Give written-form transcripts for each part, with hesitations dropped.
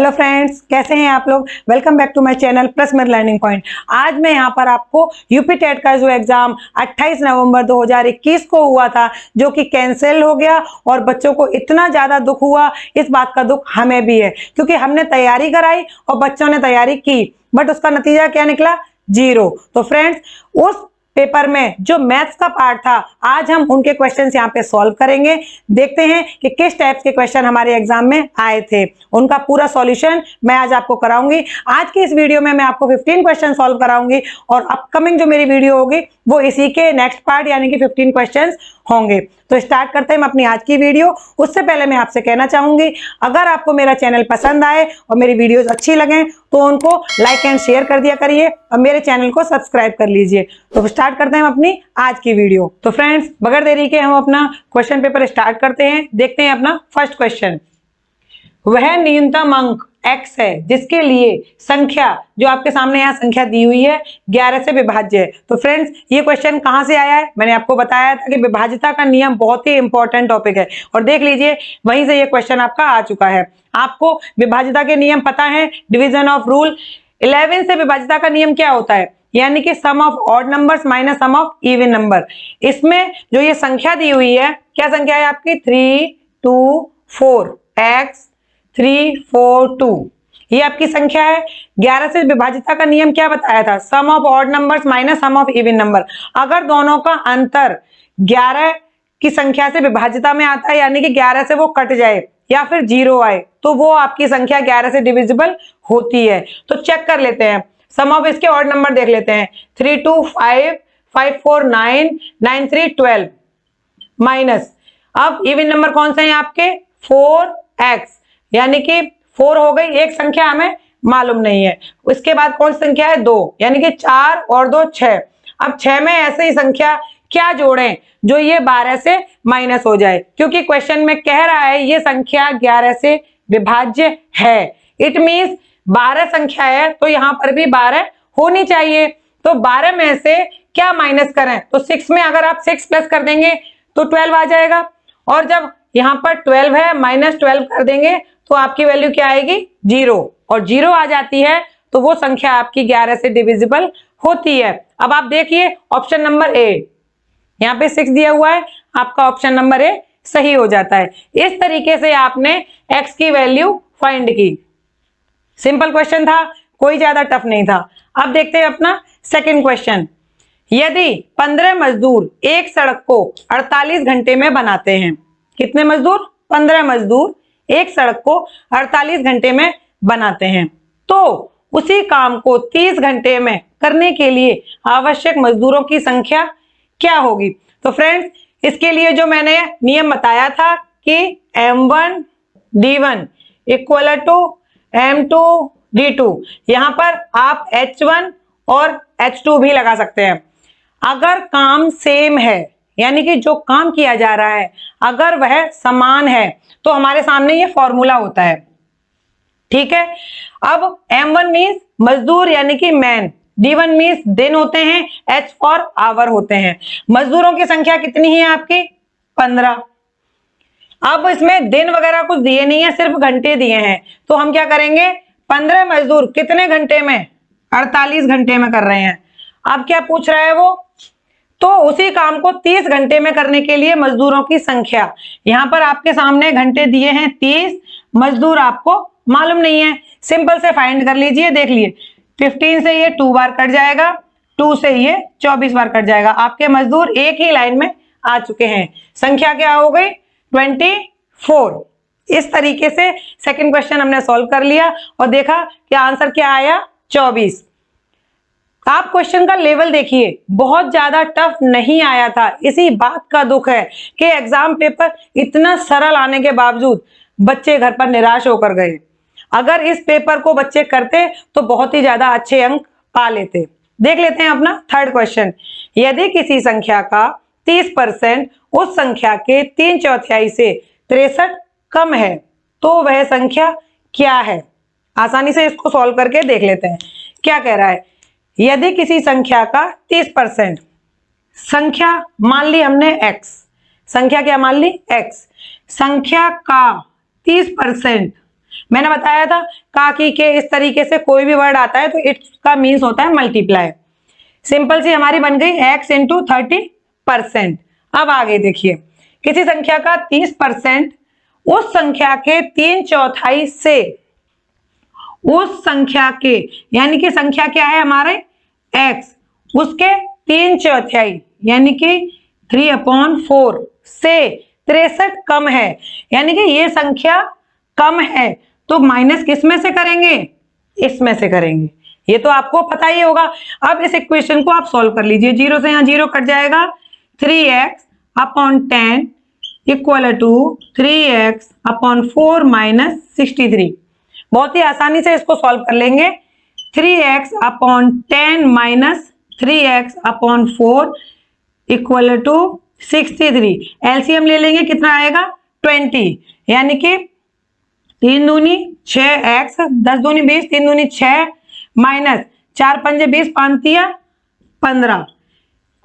Hello friends, कैसे हैं आप लोग। Welcome back to my channel plus मेरा लर्निंग पॉइंट। आज मैं यहाँ पर आपको यूपी टेट का जो एग्जाम 28 नवंबर 2021 को हुआ था, जो कि कैंसिल हो गया और बच्चों को इतना ज्यादा दुख हुआ, इस बात का दुख हमें भी है क्योंकि हमने तैयारी कराई और बच्चों ने तैयारी की, बट उसका नतीजा क्या निकला, 0। तो फ्रेंड्स, उस पेपर में जो मैथ्स का पार्ट था, आज हम उनके क्वेश्चंस यहाँ पे सॉल्व करेंगे। देखते हैं कि किस टाइप्स के क्वेश्चन हमारे एग्जाम में आए थे, उनका पूरा सॉल्यूशन मैं आज आपको कराऊंगी। आज की इस वीडियो में मैं आपको 15 क्वेश्चन सॉल्व कराऊंगी और अपकमिंग जो मेरी वीडियो होगी वो इसी के नेक्स्ट पार्ट यानी कि 15 क्वेश्चंस होंगे। तो स्टार्ट करते हैं हम अपनी आज की वीडियो। उससे पहले मैं आपसे कहना चाहूंगी, अगर आपको मेरा चैनल पसंद आए और मेरी वीडियोस अच्छी लगे तो उनको लाइक एंड शेयर कर दिया करिए और मेरे चैनल को सब्सक्राइब कर लीजिए। तो स्टार्ट करते हैं हम अपनी आज की वीडियो। तो फ्रेंड्स, बगैर देरी के हम अपना क्वेश्चन पेपर स्टार्ट करते हैं। देखते हैं अपना फर्स्ट क्वेश्चन। वह न्यूनतम अंक x है जिसके लिए संख्या, जो आपके सामने यहाँ संख्या दी हुई है, 11 से विभाज्य है। तो फ्रेंड्स, ये क्वेश्चन कहाँ से आया है, मैंने आपको बताया था कि विभाज्यता का नियम बहुत ही इंपॉर्टेंट टॉपिक है और देख लीजिए वहीं से ये क्वेश्चन आपका आ चुका है। आपको विभाज्यता के नियम पता है, डिवीजन ऑफ रूल। 11 से विभाज्यता का नियम क्या होता है, यानी कि sum of odd numbers minus sum of even number. इसमें जो ये संख्या दी हुई है, क्या संख्या है आपकी, 3 2 4 x 3 4 2, ये आपकी संख्या है। 11 से विभाज्यता का नियम क्या बताया था, sum of odd numbers minus sum of even number. अगर दोनों का अंतर 11 की संख्या से विभाज्यता में आता है, यानी कि 11 से वो कट जाए या फिर 0 आए, तो वो आपकी संख्या 11 से डिविजिबल होती है। तो चेक कर लेते हैं, सम ऑफ इसके ऑड नंबर देख लेते हैं। 3 2 5 5 4 9 9 3 12 माइनस, अब इवन नंबर कौन से हैं आपके, 4x, यानी कि 4 हो गई, एक संख्या हमें मालूम नहीं है। उसके बाद कौन सी संख्या है, 2, यानी कि 4 और 2 6। अब 6 में ऐसे ही संख्या क्या जोड़ें जो ये 12 से माइनस हो जाए, क्योंकि क्वेश्चन में कह रहा है ये संख्या 11 से विभाज्य है। इट मीन्स 12 संख्या है तो यहाँ पर भी 12 होनी चाहिए। तो 12 में से क्या माइनस करें, तो 6 में अगर आप 6 प्लस कर देंगे तो 12 आ जाएगा, और जब यहाँ पर 12 है माइनस 12 कर देंगे तो आपकी वैल्यू क्या आएगी, 0, और 0 आ जाती है तो वो संख्या आपकी 11 से डिविजिबल होती है। अब आप देखिए ऑप्शन नंबर ए, यहाँ पे 6 दिया हुआ है, आपका ऑप्शन नंबर ए सही हो जाता है। इस तरीके से आपने x की वैल्यू फाइंड की। सिंपल क्वेश्चन था, कोई ज्यादा टफ नहीं था। अब देखते हैं अपना सेकंड क्वेश्चन। यदि 15 मजदूर एक सड़क को 48 घंटे में बनाते हैं, कितने मजदूर, 15 मजदूर एक सड़क को 48 घंटे में बनाते हैं, तो उसी काम को 30 घंटे में करने के लिए आवश्यक मजदूरों की संख्या क्या होगी। तो फ्रेंड्स, इसके लिए जो मैंने नियम बताया था कि M1 D1 equal to M2 D2, यहां पर आप H1 और H2 भी लगा सकते हैं। अगर काम सेम है, यानी कि जो काम किया जा रहा है अगर वह समान है, तो हमारे सामने ये फॉर्मूला होता है, ठीक है। अब M1 मीन्स मजदूर यानी कि मैन, D1 मीन्स दिन होते हैं, H फॉर आवर होते हैं। मजदूरों की संख्या कितनी है आपकी, 15। अब इसमें दिन वगैरह कुछ दिए नहीं है, सिर्फ घंटे दिए हैं, तो हम क्या करेंगे, 15 मजदूर कितने घंटे में, 48 घंटे में कर रहे हैं। अब क्या पूछ रहा है वो, तो उसी काम को 30 घंटे में करने के लिए मजदूरों की संख्या। यहां पर आपके सामने घंटे दिए हैं 30, मजदूर आपको मालूम नहीं है, सिंपल से फाइंड कर लीजिए। देख लिए 15 से ये 2 बार कट जाएगा, 2 से ये 24 बार कट जाएगा, आपके मजदूर एक ही लाइन में आ चुके हैं। संख्या क्या हो गई, 24। इस तरीके से सेकंड क्वेश्चन हमने सॉल्व कर लिया और देखा कि आंसर क्या आया, 24। आप क्वेश्चन का लेवल देखिए, बहुत ज्यादा टफ नहीं आया था। इसी बात का दुख है कि एग्जाम पेपर इतना सरल आने के बावजूद बच्चे घर पर निराश होकर गए। अगर इस पेपर को बच्चे करते तो बहुत ही ज्यादा अच्छे अंक पा लेते। देख लेते हैं अपना थर्ड क्वेश्चन। यदि किसी संख्या का 30% उस संख्या के 3/4 से 63 कम है, तो वह संख्या क्या है। आसानी से इसको सॉल्व करके देख लेते हैं। क्या कह रहा है, यदि किसी संख्या का 30%, संख्या मान ली हमने x, संख्या क्या मान ली x, संख्या का 30% मैंने बताया था काकी के इस तरीके से कोई भी वर्ड आता है तो इसका मीन्स होता है मल्टीप्लाई। सिंपल सी हमारी बन गई x इंटू 30%। अब आगे देखिए, किसी संख्या का 30% उस संख्या के 3/4 से, उस संख्या के, यानी कि संख्या क्या है हमारे x, उसके 3/4 यानी कि 3/4 से 63 कम है, यानी कि ये संख्या कम है, तो माइनस किस में से करेंगे, इसमें से करेंगे। ये तो आपको पता ही होगा। अब इस इक्वेशन को आप सॉल्व कर लीजिए। 0 से यहाँ 0 कट जाएगा, 3x/10 equal to 3x/4 minus 63। बहुत ही आसानी से इसको सॉल्व कर लेंगे। 3x/10 minus 3x/4 equal to 63। LCM ले लेंगे, कितना आएगा 20, यानी कि 3 दूनी 6x, 10 दूनी 20, 3 दूनी 6 माइनस 4 पंजे 20, 5 तिया 15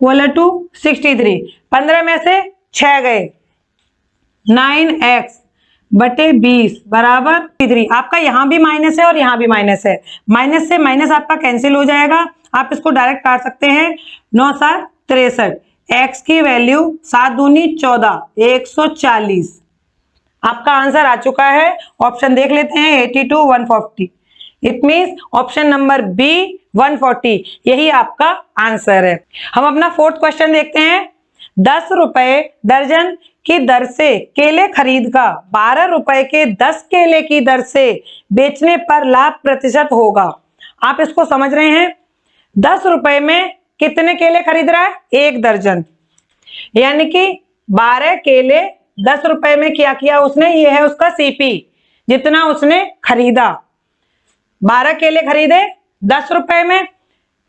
इक्वल टू 63। 15 में से 6 गए, 9x बटे 20 बराबर 3। आपका यहाँ भी माइनस है और यहाँ भी माइनस है, माइनस से माइनस आपका कैंसिल हो जाएगा। आप इसको डायरेक्ट काट सकते हैं। 9×7 63, x की वैल्यू 7 दूनी 14, 140। आपका आंसर आ चुका है। ऑप्शन देख लेते हैं, 82 140। It means option number B 140 यही आपका आंसर है। हम अपना फोर्थ क्वेश्चन देखते हैं। 10 रुपए दर्जन की दर से केले खरीद का 12 रुपए के 10 केले की दर से बेचने पर लाभ प्रतिशत होगा। आप इसको समझ रहे हैं, 10 रुपए में कितने केले खरीद रहा है, 1 दर्जन, यानी कि 12 केले 10 रुपए में क्या किया उसने, ये है उसका सीपी, जितना उसने खरीदा। 12 केले खरीदे 10 रुपए में,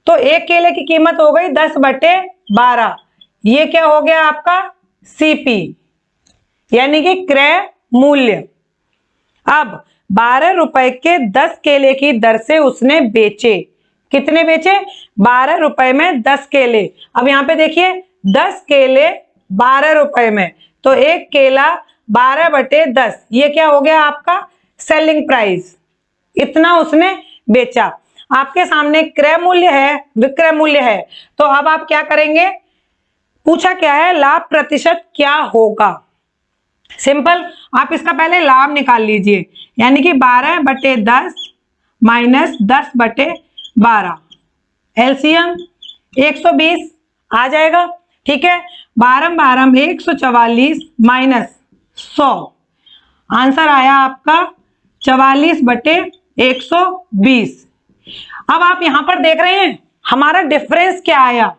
तो 1 केले की कीमत हो गई 10/12। ये क्या हो गया आपका सीपी, यानी कि क्रय मूल्य। अब 12 रुपए के 10 केले की दर से उसने बेचे, कितने बेचे, 12 रुपए में 10 केले। अब यहाँ पे देखिए 10 केले 12 रुपए में, तो 1 केला 12/10, ये क्या हो गया आपका सेलिंग प्राइस, इतना उसने बेचा। आपके सामने क्रय मूल्य है, विक्रय मूल्य है, तो अब आप क्या करेंगे, पूछा क्या है, लाभ प्रतिशत क्या होगा। सिंपल, आप इसका पहले लाभ निकाल लीजिए, यानी कि 12/10 माइनस 10/12, एलसीएम 120 आ जाएगा। ठीक है, 12 144 माइनस 100, आंसर आया आपका 44/120। अब आप यहां पर देख रहे हैं हमारा डिफरेंस क्या आया,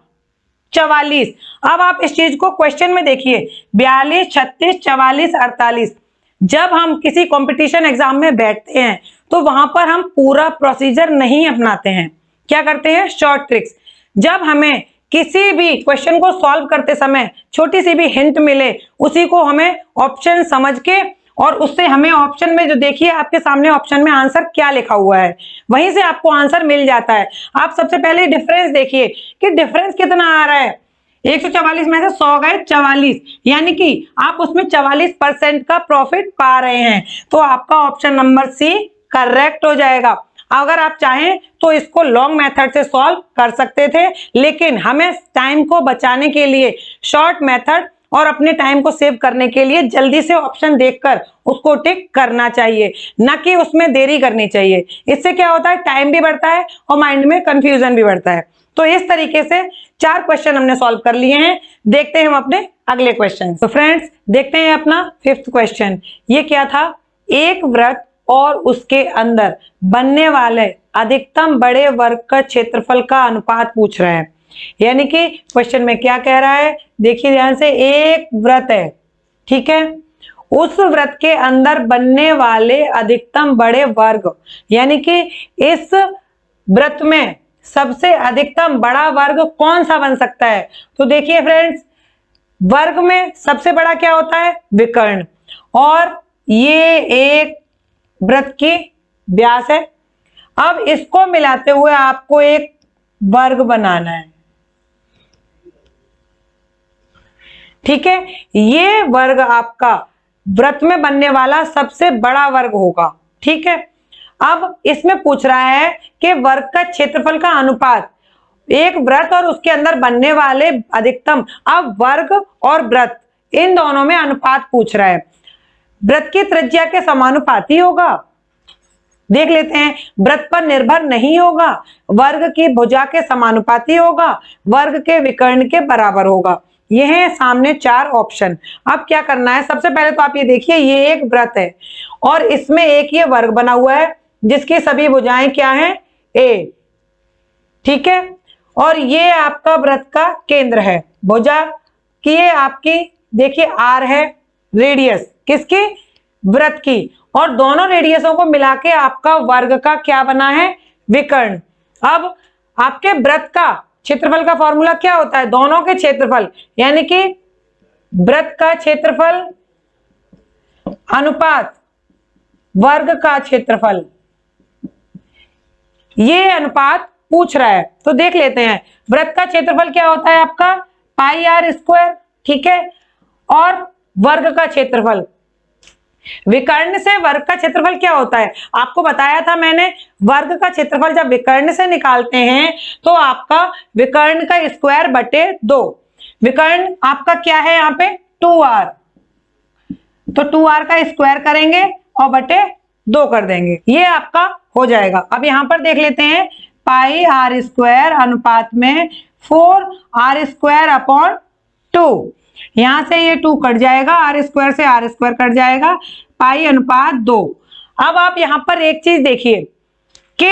44। अब आप इस चीज को क्वेश्चन में देखिए, 42 36 44 48। जब हम किसी कंपटीशन एग्जाम में बैठते हैं तो वहां पर हम पूरा प्रोसीजर नहीं अपनाते हैं, क्या करते हैं, शॉर्ट ट्रिक्स। जब हमें किसी भी क्वेश्चन को सॉल्व करते समय छोटी सी भी हिंट मिले, उसी को हमें ऑप्शन समझ के, और उससे हमें ऑप्शन में जो देखिए आपके सामने ऑप्शन में आंसर क्या लिखा हुआ है, वहीं से आपको आंसर मिल जाता है। आप सबसे पहले डिफरेंस देखिए कि डिफरेंस कितना आ रहा है, 144 में से 100 गए 44, यानी कि आप उसमें 44% का प्रॉफिट पा रहे हैं, तो आपका ऑप्शन नंबर सी करेक्ट हो जाएगा। अगर आप चाहें तो इसको लॉन्ग मेथड से सॉल्व कर सकते थे, लेकिन हमें टाइम को बचाने के लिए शॉर्ट मेथड और अपने टाइम को सेव करने के लिए जल्दी से ऑप्शन देखकर उसको टिक करना चाहिए, ना कि उसमें देरी करनी चाहिए। इससे क्या होता है, टाइम भी बढ़ता है और माइंड में कंफ्यूजन भी बढ़ता है। तो इस तरीके से 4 क्वेश्चन हमने सॉल्व कर लिए हैं। देखते हैं हम अपने अगले क्वेश्चन। तो फ्रेंड्स देखते हैं अपना 5th क्वेश्चन। ये क्या था, एक वृत्त और उसके अंदर बनने वाले अधिकतम बड़े वर्ग का क्षेत्रफल का अनुपात पूछ रहा है। यानी कि क्वेश्चन में क्या कह रहा है, देखिए ध्यान से, एक वृत्त है, ठीक है, उस वृत्त के अंदर बनने वाले अधिकतम बड़े वर्ग, यानी कि इस वृत्त में सबसे अधिकतम बड़ा वर्ग कौन सा बन सकता है। तो देखिए फ्रेंड्स, वर्ग में सबसे बड़ा क्या होता है, विकर्ण, और ये एक वृत्त की व्यास है। अब इसको मिलाते हुए आपको एक वर्ग बनाना है, ठीक है, ये वर्ग आपका वृत्त में बनने वाला सबसे बड़ा वर्ग होगा। ठीक है। अब इसमें पूछ रहा है कि वर्ग का क्षेत्रफल का अनुपात, एक वृत्त और उसके अंदर बनने वाले अधिकतम। अब वर्ग और वृत्त इन दोनों में अनुपात पूछ रहा है। वृत्त की त्रिज्या के समानुपाती होगा, देख लेते हैं। वृत्त पर निर्भर नहीं होगा, वर्ग की भुजा के समानुपाती होगा, वर्ग के विकर्ण के बराबर होगा। ये है सामने 4 ऑप्शन। अब क्या करना है, सबसे पहले तो आप ये देखिए, ये एक वृत्त है और इसमें एक ये वर्ग बना हुआ है जिसकी सभी भुजाएं क्या है, ए, ठीक है। और ये आपका वृत्त का केंद्र है, भुजा की ये आपकी देखिए आर है, रेडियस किसकी, वृत्त की, और दोनों रेडियसों को मिला के आपका वर्ग का क्या बना है, विकर्ण। अब आपके वृत्त का क्षेत्रफल का फॉर्मूला क्या होता है, दोनों के क्षेत्रफल, यानी कि वृत्त का क्षेत्रफल अनुपात वर्ग का क्षेत्रफल, ये अनुपात पूछ रहा है। तो देख लेते हैं, वृत्त का क्षेत्रफल क्या होता है आपका, पाई आर स्क्वायर, ठीक है। और वर्ग का क्षेत्रफल, विकर्ण से वर्ग का क्षेत्रफल क्या होता है, आपको बताया था मैंने, वर्ग का क्षेत्रफल जब विकर्ण से निकालते हैं तो आपका विकर्ण का स्क्वायर बटे 2, विकर्ण आपका क्या है यहाँ पे 2r, तो 2r का स्क्वायर करेंगे और बटे 2 कर देंगे, ये आपका हो जाएगा। अब यहां पर देख लेते हैं, पाई आर स्क्वायर अनुपात में 4r स्क्वायर अपॉन 2, यहां से ये 2 कट जाएगा, आर स्क्वायर से आर स्क्वायर कट जाएगा, पाई अनुपात 2। अब आप यहां पर एक चीज देखिए कि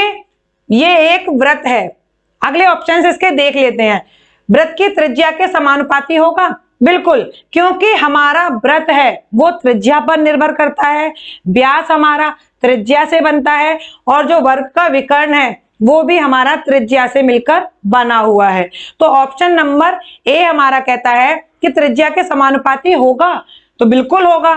ये एक वृत्त है, अगले ऑप्शन इसके देख लेते हैं। वृत्त की त्रिज्या के समानुपाती होगा, बिल्कुल, क्योंकि हमारा वृत्त है वो त्रिज्या पर निर्भर करता है, व्यास हमारा त्रिज्या से बनता है, और जो वर्ग का विकर्ण है वो भी हमारा त्रिज्या से मिलकर बना हुआ है। तो ऑप्शन नंबर ए हमारा कहता है कि त्रिज्या के समानुपाती होगा, तो बिल्कुल होगा।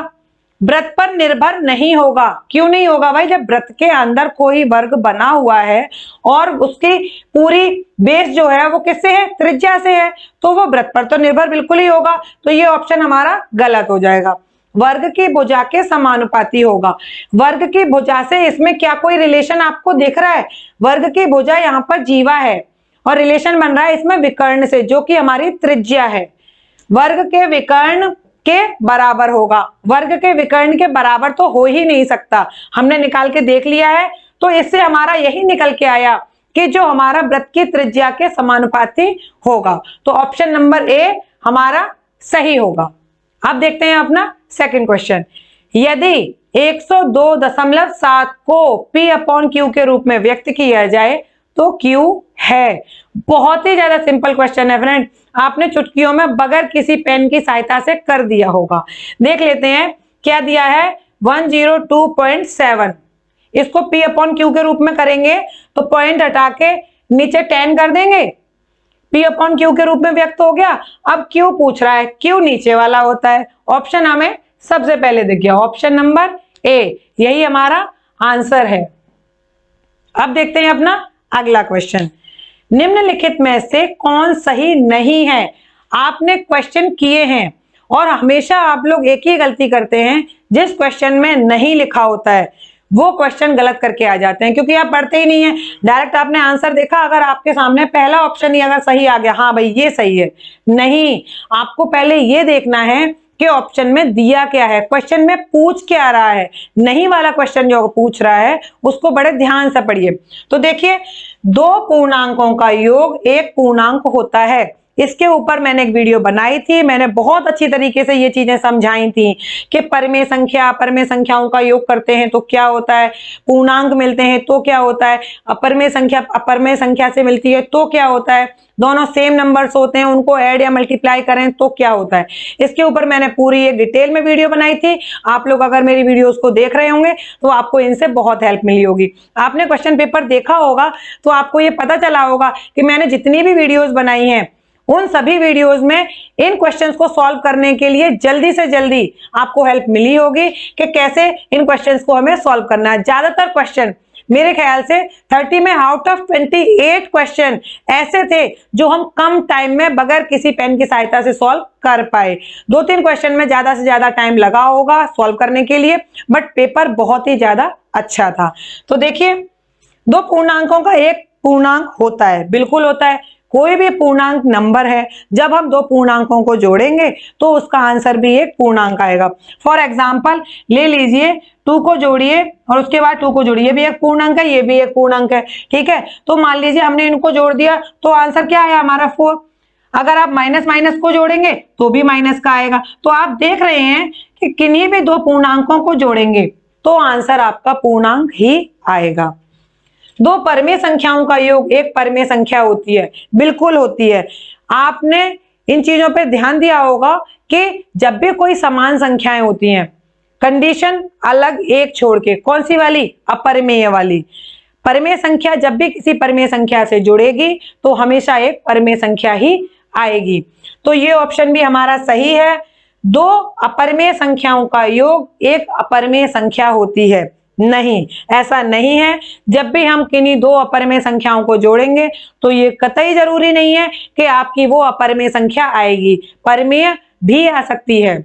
वृत्त पर निर्भर नहीं होगा, क्यों नहीं होगा भाई, जब वृत्त के अंदर कोई वर्ग बना हुआ है और उसकी पूरी बेस जो है वो किससे है, त्रिज्या से है, तो वो वृत्त पर तो निर्भर बिल्कुल ही होगा। तो ये ऑप्शन हमारा गलत हो जाएगा। वर्ग की भुजा के समानुपाती होगा, वर्ग की भुजा से इसमें क्या कोई रिलेशन आपको दिख रहा है, वर्ग की भुजा यहाँ पर जीवा है और रिलेशन बन रहा है इसमें विकर्ण से, जो कि हमारी त्रिज्या है, वर्ग के विकर्ण के बराबर होगा। वर्ग के विकर्ण के बराबर तो हो ही नहीं सकता, हमने निकाल के देख लिया है। तो इससे हमारा यही निकल के आया कि जो हमारा वृत्त की त्रिज्या के समानुपाती होगा, तो ऑप्शन नंबर ए हमारा सही होगा। अब देखते हैं अपना सेकंड क्वेश्चन। यदि 102.7 को P अपॉन Q के रूप में व्यक्त किया जाए तो Q है। बहुत ही ज्यादा सिंपल क्वेश्चन है फ्रेंड, आपने चुटकियों में बगैर किसी पेन की सहायता से कर दिया होगा। देख लेते हैं क्या दिया है, 102.7, इसको P अपॉन Q के रूप में करेंगे तो पॉइंट हटा के नीचे 10 कर देंगे, P अपॉन Q के रूप में व्यक्त हो गया। अब Q पूछ रहा है, Q नीचे वाला होता है, ऑप्शन हमें सबसे पहले दिख गया, ऑप्शन नंबर ए, यही हमारा आंसर है। अब देखते हैं अपना अगला क्वेश्चन। निम्नलिखित में से कौन सही नहीं है, आपने क्वेश्चन किए हैं और हमेशा आप लोग एक ही गलती करते हैं, जिस क्वेश्चन में नहीं लिखा होता है वो क्वेश्चन गलत करके आ जाते हैं, क्योंकि आप पढ़ते ही नहीं है, डायरेक्ट आपने आंसर देखा, अगर आपके सामने पहला ऑप्शन ही अगर सही आ गया, हाँ भाई ये सही है, नहीं, आपको पहले ये देखना है कि ऑप्शन में दिया क्या है, क्वेश्चन में पूछ क्या रहा है। नहीं वाला क्वेश्चन जो पूछ रहा है उसको बड़े ध्यान से पढ़िए। तो देखिए, 2 पूर्णांकों का योग एक पूर्णांक होता है, इसके ऊपर मैंने एक वीडियो बनाई थी, मैंने बहुत अच्छी तरीके से ये चीजें समझाई थी कि परमेय संख्या अपरमेय संख्याओं का योग करते हैं तो क्या होता है, पूर्णांक मिलते हैं तो क्या होता है, अपरमेय संख्या अपरमेय संख्या से मिलती है तो क्या होता है, दोनों सेम नंबर्स होते हैं उनको ऐड या मल्टीप्लाई करें तो क्या होता है। इसके ऊपर मैंने पूरी एक डिटेल में वीडियो बनाई थी, आप लोग अगर मेरी वीडियोस को देख रहे होंगे तो आपको इनसे बहुत हेल्प मिली होगी। आपने क्वेश्चन पेपर देखा होगा तो आपको ये पता चला होगा कि मैंने जितनी भी वीडियोस बनाई हैं उन सभी वीडियोस में इन क्वेश्चंस को सॉल्व करने के लिए जल्दी से जल्दी आपको हेल्प मिली होगी कि कैसे इन क्वेश्चंस को हमें सॉल्व करना है। ज्यादातर क्वेश्चन मेरे ख्याल से 30 में आउट ऑफ 28 क्वेश्चन ऐसे थे जो हम कम टाइम में बगैर किसी पेन की सहायता से सॉल्व कर पाए। 2-3 क्वेश्चन में ज्यादा से ज्यादा टाइम लगा होगा सॉल्व करने के लिए, बट पेपर बहुत ही ज्यादा अच्छा था। तो देखिए, दो पूर्णांकों का एक पूर्णांक होता है, बिल्कुल होता है। कोई भी पूर्णांक नंबर है, जब हम दो पूर्णांकों को जोड़ेंगे तो उसका आंसर भी एक पूर्णांक आएगा। फॉर एग्जाम्पल ले लीजिए, 2 को जोड़िए और उसके बाद 2 को जोड़िए, ये भी एक पूर्णांक है, ये भी एक पूर्णांक है, ठीक है। तो मान लीजिए हमने इनको जोड़ दिया तो आंसर क्या आया हमारा 4। अगर आप माइनस माइनस को जोड़ेंगे तो भी माइनस का आएगा। तो आप देख रहे हैं कि किन्हीं भी दो पूर्णांकों को जोड़ेंगे तो आंसर आपका पूर्णांक ही आएगा। दो परमेय संख्याओं का योग एक परमेय संख्या होती है, बिल्कुल होती है। आपने इन चीजों पे ध्यान दिया होगा कि जब भी कोई समान संख्याएं होती हैं, कंडीशन अलग एक छोड़ के, कौन सी वाली? अपरिमेय वाली। परमेय संख्या जब भी किसी परमेय संख्या से जुड़ेगी तो हमेशा एक परमेय संख्या ही आएगी। तो ये ऑप्शन भी हमारा सही है। दो अपरिमेय संख्याओं का योग एक अपरिमेय संख्या होती है। नहीं, ऐसा नहीं है। जब भी हम किन्हीं दो अपरिमेय संख्याओं को जोड़ेंगे तो ये कतई जरूरी नहीं है कि आपकी वो अपरिमेय संख्या आएगी, परमेय भी आ सकती है।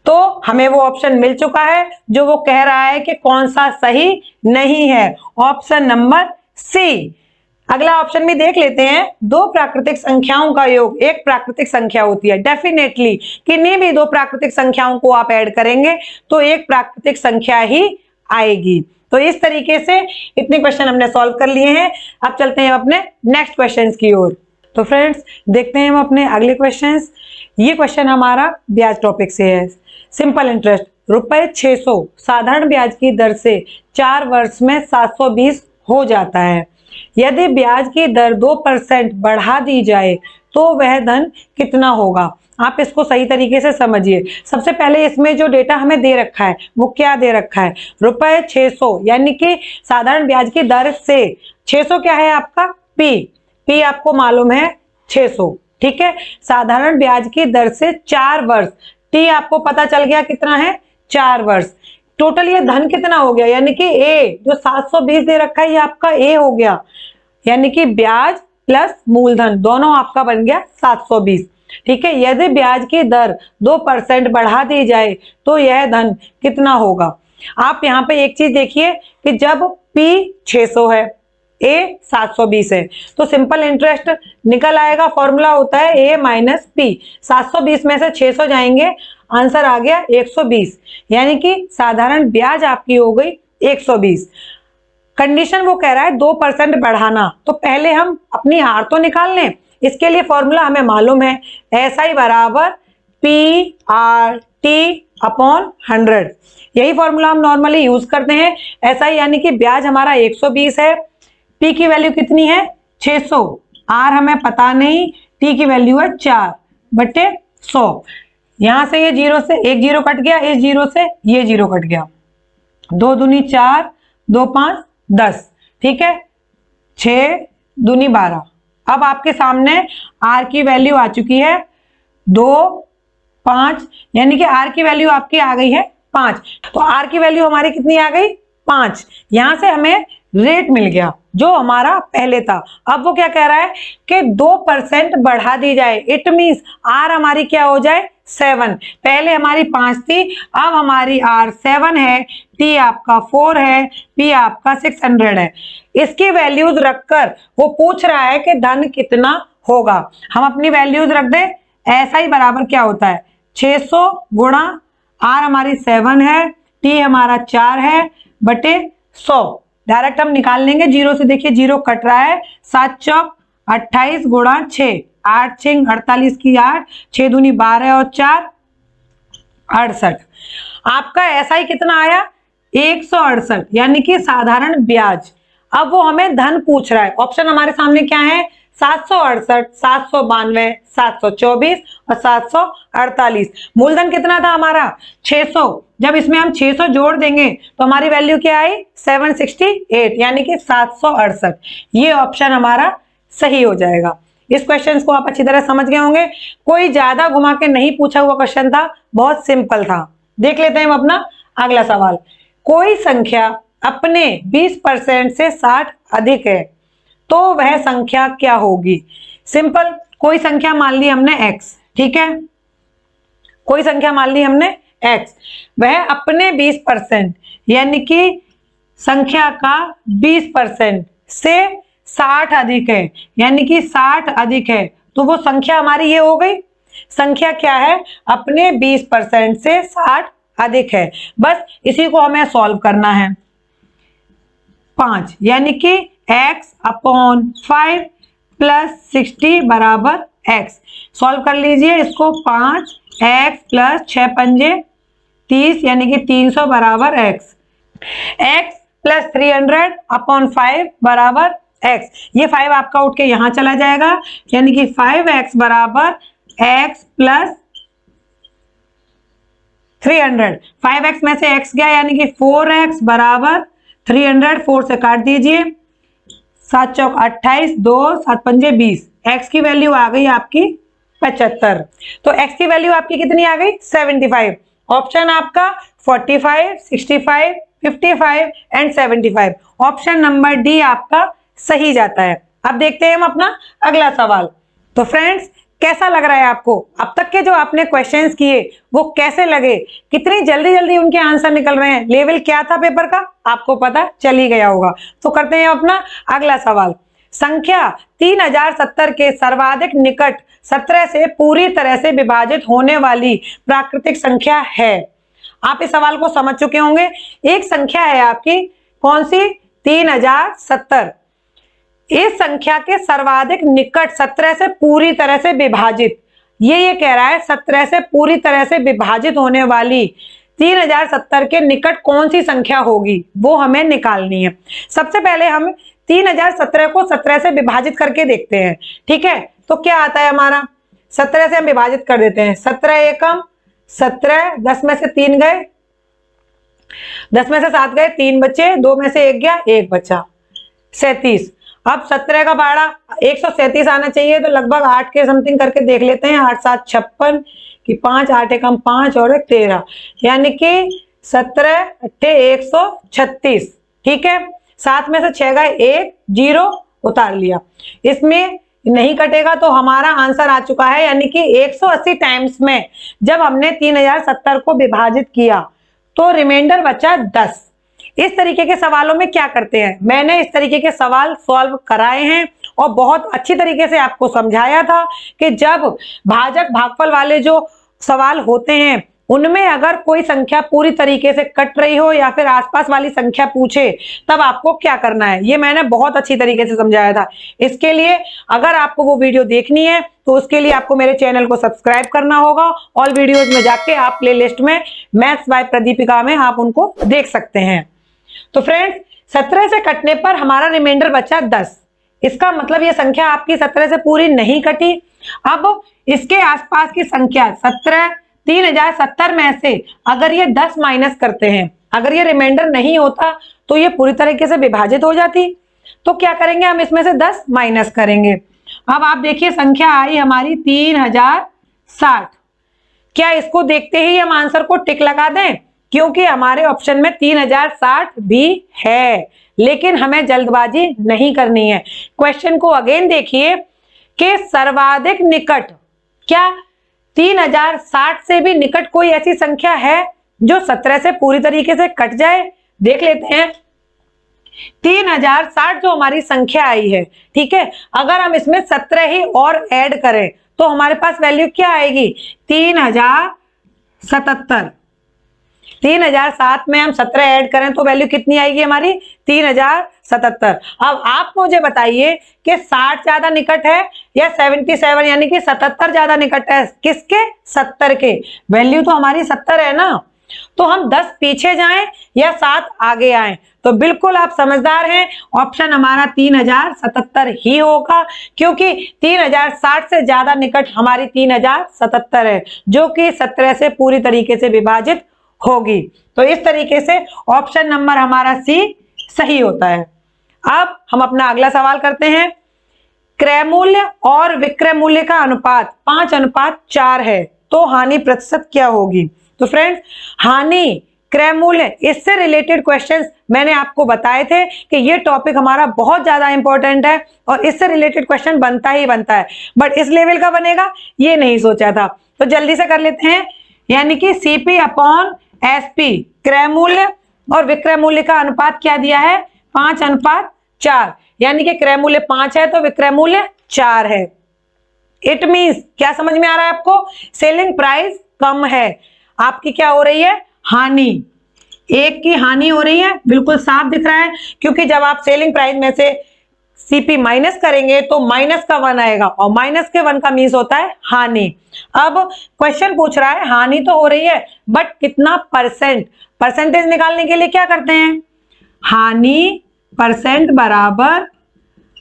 तो हमें वो ऑप्शन मिल चुका है जो वो कह रहा है कि कौन सा सही नहीं है, ऑप्शन नंबर सी। अगला ऑप्शन भी देख लेते हैं। दो प्राकृतिक संख्याओं का योग एक प्राकृतिक संख्या होती है। डेफिनेटली किन्हीं भी दो प्राकृतिक संख्याओं को आप ऐड करेंगे तो एक प्राकृतिक संख्या ही आएगी। तो इस तरीके से इतने क्वेश्चन हमने सॉल्व कर लिए हैं। अब चलते हैं अपने नेक्स्ट क्वेश्चंस की ओर। तो फ्रेंड्स देखते हैं हम अपने अगले क्वेश्चंस। ये क्वेश्चन हमारा ब्याज टॉपिक से है। सिंपल इंटरेस्ट ₹600 साधारण ब्याज की दर से 4 वर्ष में 720 हो जाता है। यदि ब्याज की दर 2% बढ़ा दी जाए तो वह धन कितना होगा? आप इसको सही तरीके से समझिए। सबसे पहले इसमें जो डेटा हमें दे रखा है वो क्या दे रखा है? ₹600 यानी कि साधारण ब्याज की दर से 600 क्या है आपका? पी आपको मालूम है 600, ठीक है। साधारण ब्याज की दर से 4 वर्ष, टी आपको पता चल गया कितना है? 4 वर्ष। टोटल ये धन कितना हो गया? यानी कि ए जो 720 दे रखा है ये आपका ए हो गया, यानी कि ब्याज प्लस मूलधन दोनों आपका बन गया 720, ठीक है। यदि ब्याज की दर 2% बढ़ा दी जाए तो यह धन कितना होगा? आप यहाँ पे एक चीज देखिए कि जब P 600 है, A 720 है, तो सिंपल इंटरेस्ट निकल आएगा। फॉर्मूला होता है A माइनस P। 720 में से 600 जाएंगे, आंसर आ गया 120, यानी कि साधारण ब्याज आपकी हो गई 120। कंडीशन वो कह रहा है 2% बढ़ाना, तो पहले हम अपनी हार तो निकाल लें। इसके लिए फॉर्मूला हमें मालूम है, SI बराबर PRT अपॉन 100। यही फॉर्मूला हम नॉर्मली यूज करते हैं। SI यानी कि ब्याज हमारा 120 है, P की वैल्यू कितनी है? 600, R हमें पता नहीं, T की वैल्यू है 4/100। यहां से ये जीरो से एक जीरो कट गया, इस जीरो से ये जीरो कट गया, 2 दूनी 4, 2 5 10, ठीक है, 6 दूनी 12। अब आपके सामने R की वैल्यू आ चुकी है 2 5, यानी कि R की वैल्यू आपकी आ गई है 5। तो R की वैल्यू हमारी कितनी आ गई? 5। यहां से हमें रेट मिल गया जो हमारा पहले था। अब वो क्या कह रहा है कि 2% बढ़ा दी जाए। इट मींस R हमारी क्या हो जाए? 7। पहले हमारी 5 थी, अब हमारी R 7 है, T आपका 4 है, P आपका 600 है। इसकी वैल्यूज रखकर वो पूछ रहा है कि धन कितना होगा। हम अपनी वैल्यूज रख दें। ऐसा ही बराबर क्या होता है? 600 गुणा R हमारी 7 है, T हमारा 4 है बटे 100। डायरेक्ट हम निकाल लेंगे जीरो से। देखिए जीरो कट रहा है, 7 चौक 28 गुणा 6, 8 6 48 की 8, 6 दूनी 12 और 4 68। आपका SI कितना आया? 168, यानी कि साधारण ब्याज। अब वो हमें धन पूछ रहा है। ऑप्शन हमारे सामने क्या है? 768, 792, 724 और 748। मूलधन कितना था हमारा? 600। जब इसमें हम 600 जोड़ देंगे तो हमारी वैल्यू क्या आई? 768, यानी कि 768। ये ऑप्शन हमारा सही हो जाएगा। इस क्वेश्चन को आप अच्छी तरह समझ गए होंगे। कोई ज्यादा घुमा के नहीं पूछा हुआ क्वेश्चन था, बहुत सिंपल था। देख लेते हैं हम अपना अगला सवाल। कोई संख्या अपने 20% से 60 अधिक है तो वह संख्या क्या होगी? सिंपल, कोई संख्या मान ली हमने x, ठीक है, कोई संख्या मान ली हमने x, वह अपने 20% यानी कि संख्या का 20% से 60 अधिक है, यानी कि 60 अधिक है, तो वो संख्या हमारी ये हो गई। संख्या क्या है? अपने 20% से 60 अधिक है। बस इसी को हमें सॉल्व करना है। 5 यानी कि x अपॉन 5 प्लस 60 बराबर x। सॉल्व कर लीजिए इसको। 5x प्लस 6 पंजे 30 यानी कि 300 बराबर x। x प्लस 300 अपॉन 5 बराबर x। ये 5 आपका उठ के यहां चला जाएगा, यानी कि 5x बराबर x प्लस 300। 5x में से x गया यानी कि 4x बराबर 300। 4 से काट दीजिए, 7 चौक 28, 2 7 पंजे 20। x की वैल्यू आ गई आपकी 75। तो x की वैल्यू आपकी कितनी आ गई? 75। ऑप्शन आपका 45, 65, 55 एंड 75। ऑप्शन नंबर डी आपका सही जाता है। अब देखते हैं हम अपना अगला सवाल। तो फ्रेंड्स, कैसा लग रहा है आपको? अब तक के जो आपने क्वेश्चंस किए वो कैसे लगे? कितनी जल्दी जल्दी उनके आंसर निकल रहे हैं? लेवल क्या था पेपर का आपको पता चल ही गया होगा। तो करते हैं अपना अगला सवाल। संख्या 3070 के सर्वाधिक निकट 17 से पूरी तरह से विभाजित होने वाली प्राकृतिक संख्या है। आप इस सवाल को समझ चुके होंगे। एक संख्या है आपकी, कौन सी? 3070। इस संख्या के सर्वाधिक निकट 17 से पूरी तरह से विभाजित, ये कह रहा है 17 से पूरी तरह से विभाजित होने वाली 3070 के निकट कौन सी संख्या होगी, वो हमें निकालनी है। सबसे पहले हम 3017 को 17 से विभाजित करके देखते हैं। ठीक है, तो क्या आता है हमारा? 17 से हम विभाजित कर देते हैं। 17 एकम 17, 10 में से 3 गए, 10 में से 7 गए, 3 बचे, 2 में से 1 गया, 1 बचा, 37। अब 17 का बाड़ा 137 आना चाहिए, तो लगभग 8 के समथिंग करके देख लेते हैं। 8 7 56 कि 5, 8 एकम 5 और 1 13, यानी कि 17 अट्ठे 136। ठीक है, 7 में से 6 गए, 1 0 उतार लिया। इसमें नहीं कटेगा तो हमारा आंसर आ चुका है, यानी कि 180 टाइम्स में जब हमने 3070 को विभाजित किया तो रिमाइंडर बचा 10। इस तरीके के सवालों में क्या करते हैं, मैंने इस तरीके के सवाल सॉल्व कराए हैं और बहुत अच्छी तरीके से आपको समझाया था कि जब भाजक भागफल वाले जो सवाल होते हैं उनमें अगर कोई संख्या पूरी तरीके से कट रही हो या फिर आसपास वाली संख्या पूछे तब आपको क्या करना है, ये मैंने बहुत अच्छी तरीके से समझाया था। इसके लिए अगर आपको वो वीडियो देखनी है तो उसके लिए आपको मेरे चैनल को सब्सक्राइब करना होगा। ऑल वीडियोज में जाके आप प्लेलिस्ट में मैथ्स बाय प्रदीपिका में आप उनको देख सकते हैं। तो फ्रेंड्स, 17 से कटने पर हमारा रिमाइंडर बचा 10। इसका मतलब ये संख्या आपकी 17 से पूरी नहीं कटी। अब इसके आसपास की संख्या 17 3070 में से अगर ये 10 माइनस करते हैं, अगर ये रिमाइंडर नहीं होता तो ये पूरी तरीके से विभाजित हो जाती। तो क्या करेंगे हम, इसमें से 10 माइनस करेंगे। अब आप देखिए संख्या आई हमारी 3060। क्या इसको देखते ही हम आंसर को टिक लगा दें? क्योंकि हमारे ऑप्शन में 3060 भी है, लेकिन हमें जल्दबाजी नहीं करनी है। क्वेश्चन को अगेन देखिए कि सर्वाधिक निकट, क्या 3060 से भी निकट कोई ऐसी संख्या है जो 17 से पूरी तरीके से कट जाए? देख लेते हैं। 3060 जो हमारी संख्या आई है, ठीक है, अगर हम इसमें 17 ही और ऐड करें तो हमारे पास वैल्यू क्या आएगी? 3077। 3007 में हम 17 ऐड करें तो वैल्यू कितनी आएगी हमारी? 3077। अब आप मुझे बताइए कि 60 ज्यादा निकट है या 77 यानी कि 77 ज्यादा निकट है? किसके? 70 के। वैल्यू तो हमारी 70 है ना, तो हम 10 पीछे जाएं या 7 आगे आएं? तो बिल्कुल आप समझदार हैं, ऑप्शन हमारा 3077 ही होगा, क्योंकि 3060 से ज्यादा निकट हमारी 3077 है, जो कि 17 से पूरी तरीके से विभाजित होगी। तो इस तरीके से ऑप्शन नंबर हमारा सी सही होता है। अब हम अपना अगला सवाल करते हैं। क्रय मूल्य और विक्रय मूल्य का अनुपात 5:4 है, तो हानि प्रतिशत क्या होगी? तो फ्रेंड्स, हानि क्रय मूल्य, इससे रिलेटेड क्वेश्चंस मैंने आपको बताए थे कि ये टॉपिक हमारा बहुत ज्यादा इंपॉर्टेंट है और इससे रिलेटेड क्वेश्चन बनता ही बनता है, बट इस लेवल का बनेगा ये नहीं सोचा था। तो जल्दी से कर लेते हैं। यानी कि Cp अपॉन Sp क्रय मूल्य और विक्रय मूल्य का अनुपात क्या दिया है 5:4, यानी कि क्रय मूल्य 5 है तो विक्रय मूल्य 4 है। इट मीन्स क्या समझ में आ रहा है आपको, सेलिंग प्राइस कम है, आपकी क्या हो रही है हानि, एक की हानि हो रही है, बिल्कुल साफ दिख रहा है, क्योंकि जब आप सेलिंग प्राइस में से Cp माइनस करेंगे तो माइनस का 1 आएगा और माइनस के 1 का मीन्स होता है हानि। अब क्वेश्चन पूछ रहा है हानि तो हो रही है बट कितना परसेंट, परसेंटेज निकालने के लिए क्या करते हैं, हानि परसेंट बराबर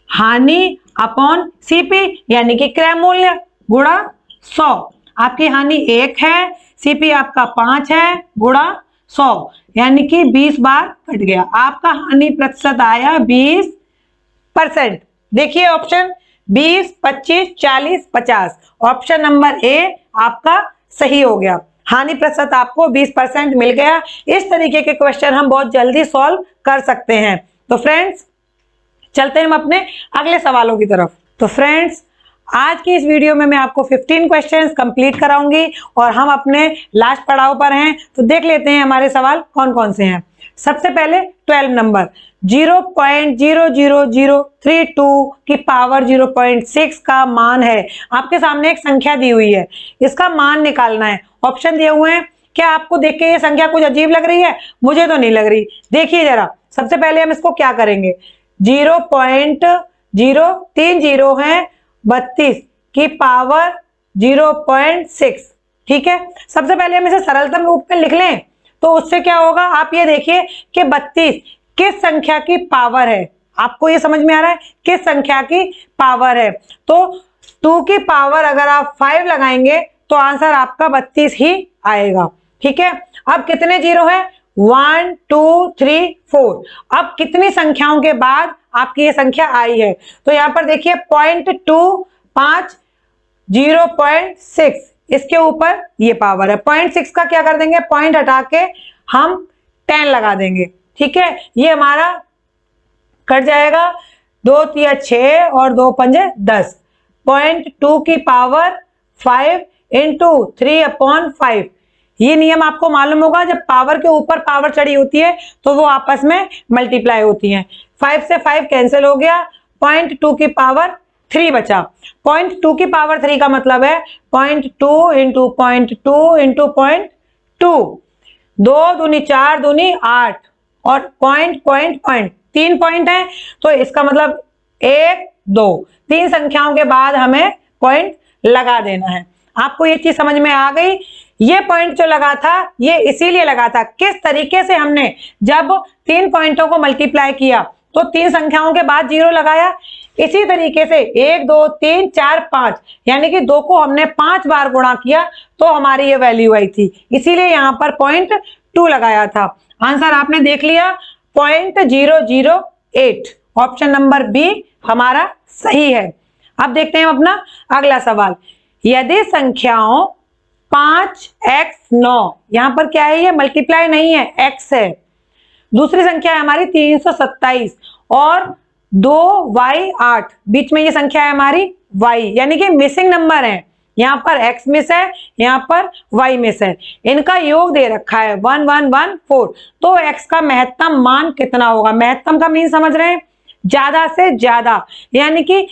हानि अपॉन Cp यानी कि क्रय मूल्य गुणा 100। आपकी हानि 1 है, Cp आपका 5 है गुणा 100 यानी कि 20 बार कट गया, आपका हानि प्रतिशत आया 20%। देखिए ऑप्शन 20, 25, 40, 50, ऑप्शन नंबर ए आपका सही हो गया, हानि प्रतिशत आपको 20% मिल गया। इस तरीके के क्वेश्चन हम बहुत जल्दी सॉल्व कर सकते हैं। तो फ्रेंड्स चलते हैं हम अपने अगले सवालों की तरफ। तो फ्रेंड्स आज की इस वीडियो में मैं आपको 15 क्वेश्चंस कंप्लीट कराऊंगी और हम अपने लास्ट पड़ाव पर हैं, तो देख लेते हैं हमारे सवाल कौन कौन से हैं। सबसे पहले 12 नंबर 0.00032 की पावर 0.6 का मान है, आपके सामने एक संख्या दी हुई है, इसका मान निकालना है। ऑप्शन दिए हुए हैं, क्या आपको देख के ये संख्या कुछ अजीब लग रही है, मुझे तो नहीं लग रही। देखिए जरा, सबसे पहले हम इसको क्या करेंगे, 0.030 है 32 की पावर 0.6, ठीक है। सबसे पहले हम इसे सरलतम रूप में लिख लें तो उससे क्या होगा, आप ये देखिए कि 32 किस संख्या की पावर है, आपको ये समझ में आ रहा है किस संख्या की पावर है। तो 2 की पावर अगर आप 5 लगाएंगे तो आंसर आपका 32 ही आएगा, ठीक है। अब कितने जीरो है, 1 2 3 4। अब कितनी संख्याओं के बाद आपकी ये संख्या आई है, तो यहां पर देखिए 0.25 0.6, इसके ऊपर ये पावर है, 0.6 का क्या कर देंगे, पॉइंट हटा के हम 10 लगा देंगे, ठीक है। ये हमारा कट जाएगा, 2 3 6 और 2 5 10, 0.2 की पावर 5 इंटू 3/5। ये नियम आपको मालूम होगा, जब पावर के ऊपर पावर चढ़ी होती है तो वो आपस में मल्टीप्लाई होती हैं। 5 से 5 कैंसिल हो गया, 0.2 की पावर 3 बचा। 0.2 की पावर 3 का मतलब है 0.2 इंटू 0.2 इंटू 0.2, 2 दूनी 4 दूनी 8 और पॉइंट 3 पॉइंट है, तो इसका मतलब 1 2 3 संख्याओं के बाद हमें पॉइंट लगा देना है। आपको ये चीज समझ में आ गई। ये पॉइंट जो लगा था ये इसीलिए लगा था, किस तरीके से हमने जब 3 पॉइंटों को मल्टीप्लाई किया तो 3 संख्याओं के बाद 0 लगाया, इसी तरीके से 1 2 3 4 5 यानी कि 2 को हमने 5 बार गुणा किया तो हमारी ये वैल्यू आई थी, इसीलिए यहाँ पर 0.2 लगाया था। आंसर आपने देख लिया 0.008, ऑप्शन नंबर बी हमारा सही है। अब देखते हैं अपना अगला सवाल। यदि संख्याओं 5x 9, यहां पर क्या है, ये मल्टीप्लाई नहीं है, x है। दूसरी संख्या है हमारी 327 और 2y 8, बीच में ये संख्या है हमारी y, यानी कि मिसिंग नंबर है, यहाँ पर x मिस है, यहाँ पर y मिस है, इनका योग दे रखा है 1114। तो x का महत्तम मान कितना होगा, महत्तम का मीन समझ रहे हैं, ज्यादा से ज्यादा, यानी कि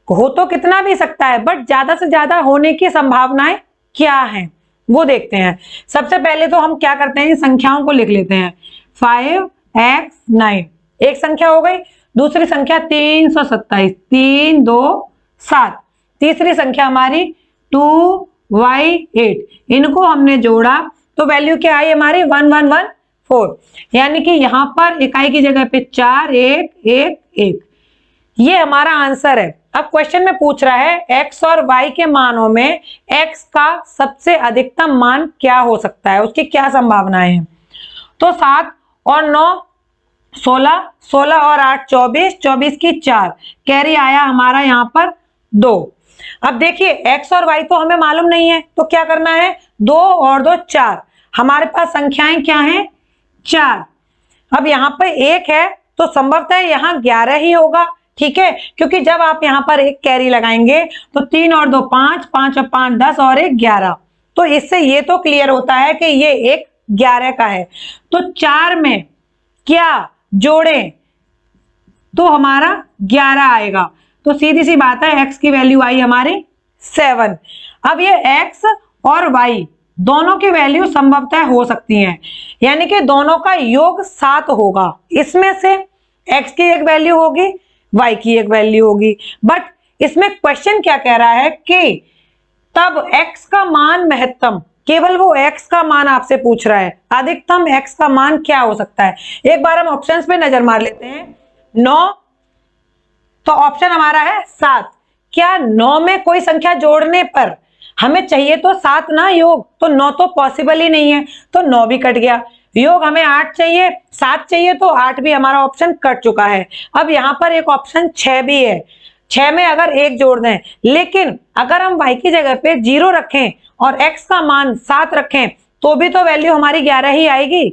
हो तो कितना भी सकता है बट ज्यादा से ज्यादा होने की संभावनाएं क्या है वो देखते हैं। सबसे पहले तो हम क्या करते हैं, इन संख्याओं को लिख लेते हैं। 5x 9 एक संख्या हो गई, दूसरी संख्या 327 3 2 7, तीसरी संख्या हमारी 2y 8, इनको हमने जोड़ा तो वैल्यू क्या आई हमारी 1114, यानी कि यहां पर इकाई की जगह पे 4 1 1 1, ये हमारा आंसर है। अब क्वेश्चन में पूछ रहा है x और y के मानों में x का सबसे अधिकतम मान क्या हो सकता है, उसकी क्या संभावनाएं हैं। तो 7 और 9 16, 16 और 8 24, 24 की 4, कैरी आया हमारा यहाँ पर 2। अब देखिए x और y तो हमें मालूम नहीं है, तो क्या करना है, 2 और 2 4, हमारे पास संख्याएं क्या हैं 4। अब यहाँ पर 1 है तो संभवतः यहाँ 11 ही होगा, ठीक है, क्योंकि जब आप यहाँ पर एक कैरी लगाएंगे तो 3 और 2 5, 5 और 5 10 और 1 11, तो इससे ये तो क्लियर होता है कि ये एक 11 का है। तो 4 में क्या जोड़ें तो हमारा 11 आएगा। तो सीधी सी बात है, x की वैल्यू आई हमारी 7। अब ये x और y दोनों की वैल्यू संभवतः हो सकती हैं, यानी कि दोनों का योग 7 होगा। इसमें से x की एक वैल्यू होगी, y की एक वैल्यू होगी। बट इसमें क्वेश्चन क्या कह रहा है कि तब x का मान महत्तम, केवल वो x का मान आपसे पूछ रहा है। अधिकतम x का मान क्या हो सकता है? एक बार हम ऑप्शंस पे नजर मार लेते हैं। 9, तो ऑप्शन हमारा है 7। क्या 9 में कोई संख्या जोड़ने पर हमें चाहिए तो 7 ना योग, तो 9 तो पॉसिबल ही नहीं है, तो 9 भी कट गया। योग हमें 8 चाहिए, 7 चाहिए, तो 8 भी हमारा ऑप्शन कट चुका है। अब यहां पर एक ऑप्शन 6 भी है। 6 में अगर 1 जोड़ दें, लेकिन अगर हम y की जगह पे 0 रखें और x का मान 7 रखें तो भी तो वैल्यू हमारी 11 ही आएगी।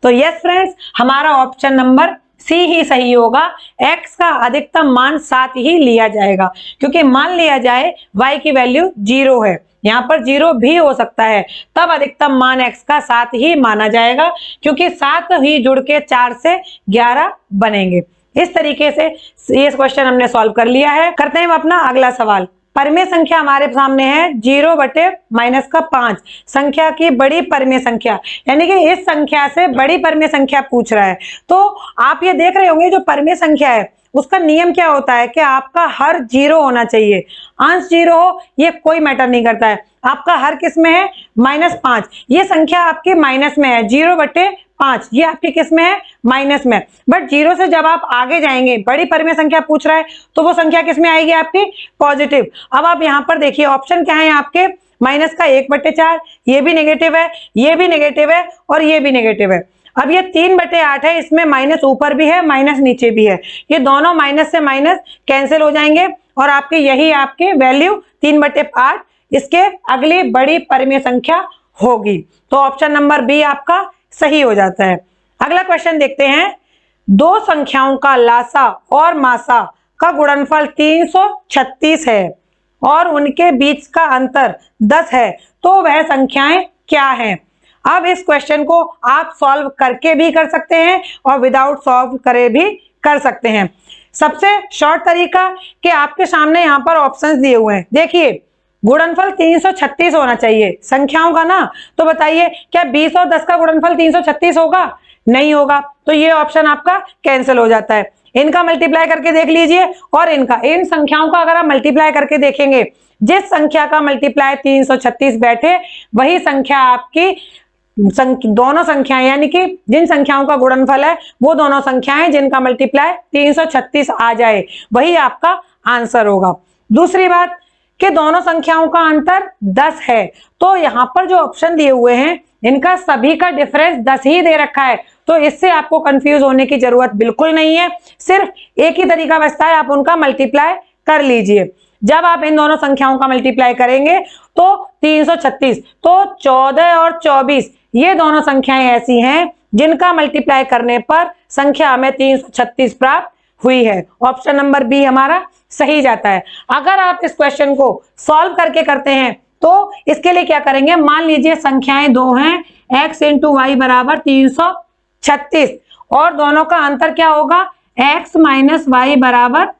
तो यस फ्रेंड्स, हमारा ऑप्शन नंबर सी ही सही होगा। x का अधिकतम मान 7 ही लिया जाएगा, क्योंकि मान लिया जाए y की वैल्यू 0 है, यहाँ पर 0 भी हो सकता है, तब अधिकतम मान x का 7 ही माना जाएगा, क्योंकि 7 ही जुड़ के 4 से 11 बनेंगे। इस तरीके से ये क्वेश्चन हमने सॉल्व कर लिया है। करते हैं हम अपना अगला सवाल। परमेय संख्या हमारे सामने है 0/-5 संख्या की बड़ी परमेय संख्या, यानी कि इस संख्या से बड़ी परमेय संख्या पूछ रहा है। तो आप ये देख रहे होंगे जो परमेय संख्या है उसका नियम क्या होता है कि आपका हर 0 होना चाहिए। अंश 0 हो ये कोई मैटर नहीं करता है। आपका हर किस में है? -5। ये संख्या आपकी माइनस में है, 0/5 ये आपकी किस में है? माइनस में। बट 0 से जब आप आगे जाएंगे, बड़ी परमेय संख्या पूछ रहा है, तो वो संख्या किस में आएगी? आपकी पॉजिटिव। अब आप यहाँ पर देखिए ऑप्शन क्या है आपके, माइनस का 1/4, ये भी नेगेटिव है, ये भी नेगेटिव है और ये भी नेगेटिव है। अब ये 3/8 है, इसमें माइनस ऊपर भी है, माइनस नीचे भी है, ये दोनों माइनस से माइनस कैंसिल हो जाएंगे और आपके यही आपके वैल्यू 3/8 इसके अगली बड़ी परमेय संख्या होगी। तो ऑप्शन नंबर बी आपका सही हो जाता है। अगला क्वेश्चन देखते हैं। दो संख्याओं का लासा और मासा का गुणनफल 336 है और उनके बीच का अंतर 10 है, तो वह संख्याएं क्या हैं? अब इस क्वेश्चन को आप सॉल्व करके भी कर सकते हैं और विदाउट सॉल्व करे भी कर सकते हैं। सबसे शॉर्ट तरीका कि आपके सामने यहाँ पर ऑप्शंस दिए हुए हैं। देखिए गुणनफल 336 होना चाहिए संख्याओं का ना, तो बताइए क्या 20 और 10 का गुणनफल 336 होगा? नहीं होगा, तो ये ऑप्शन आपका कैंसिल हो जाता है। इनका मल्टीप्लाई करके देख लीजिए और इनका, इन संख्याओं का अगर आप मल्टीप्लाई करके देखेंगे, जिस संख्या का मल्टीप्लाई 336 बैठे वही संख्या आपकी दोनों संख्याएं, यानी कि जिन संख्याओं का गुणनफल है वो दोनों संख्याएं जिनका मल्टीप्लाई 336 आ जाए वही आपका आंसर होगा। दूसरी बात कि दोनों संख्याओं का अंतर 10 है, तो यहाँ पर जो ऑप्शन दिए हुए हैं इनका सभी का डिफरेंस 10 ही दे रखा है, तो इससे आपको कंफ्यूज होने की जरूरत बिल्कुल नहीं है। सिर्फ एक ही तरीका बचता है, आप उनका मल्टीप्लाई कर लीजिए। जब आप इन दोनों संख्याओं का मल्टीप्लाई करेंगे तो 336, तो 14 और 24 ये दोनों संख्याएं ऐसी हैं जिनका मल्टीप्लाई करने पर संख्या हमें 336 प्राप्त हुई है। ऑप्शन नंबर बी हमारा सही जाता है। अगर आप इस क्वेश्चन को सॉल्व करके करते हैं तो इसके लिए क्या करेंगे, मान लीजिए संख्याएं दो हैं, x × y = 336 और दोनों का अंतर क्या होगा, x - y =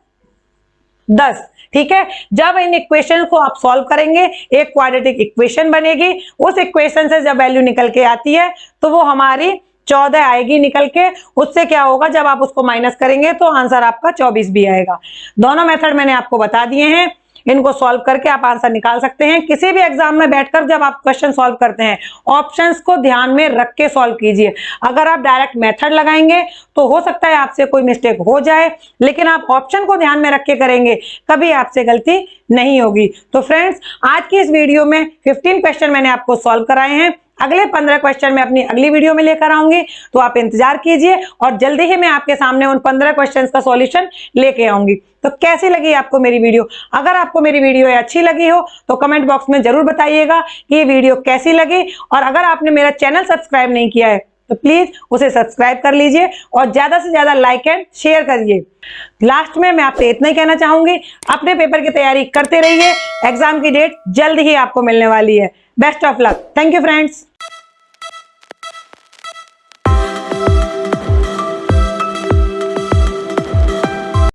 10। ठीक है, जब इन इक्वेशन को आप सॉल्व करेंगे एक क्वाड्रेटिक इक्वेशन बनेगी। उस इक्वेशन से जब वैल्यू निकल के आती है तो वो हमारी 14 आएगी निकल के। उससे क्या होगा, जब आप उसको माइनस करेंगे तो आंसर आपका 24 भी आएगा। दोनों मेथड मैंने आपको बता दिए हैं, इनको सॉल्व करके आप आंसर निकाल सकते हैं। किसी भी एग्जाम में बैठकर जब आप क्वेश्चन सॉल्व करते हैं ऑप्शंस को ध्यान में रख के सॉल्व कीजिए। अगर आप डायरेक्ट मेथड लगाएंगे तो हो सकता है आपसे कोई मिस्टेक हो जाए, लेकिन आप ऑप्शन को ध्यान में रख के करेंगे कभी आपसे गलती नहीं होगी। तो फ्रेंड्स, आज की इस वीडियो में 15 क्वेश्चन मैंने आपको सॉल्व कराए हैं। अगले 15 क्वेश्चन मैं अपनी अगली वीडियो में लेकर आऊंगी, तो आप इंतजार कीजिए और जल्दी ही मैं आपके सामने उन 15 क्वेश्चंस का सॉल्यूशन लेके आऊंगी। तो कैसी लगी आपको मेरी वीडियो? अगर आपको मेरी वीडियो अच्छी लगी हो तो कमेंट बॉक्स में जरूर बताइएगा कि ये वीडियो कैसी लगी, और अगर आपने मेरा चैनल सब्सक्राइब नहीं किया है तो प्लीज उसे सब्सक्राइब कर लीजिए और ज्यादा से ज्यादा लाइक एंड शेयर करिए। लास्ट में मैं आपसे इतना ही कहना चाहूंगी, अपने पेपर की तैयारी करते रहिए, एग्जाम की डेट जल्द ही आपको मिलने वाली है। Best of luck. Thank you friends.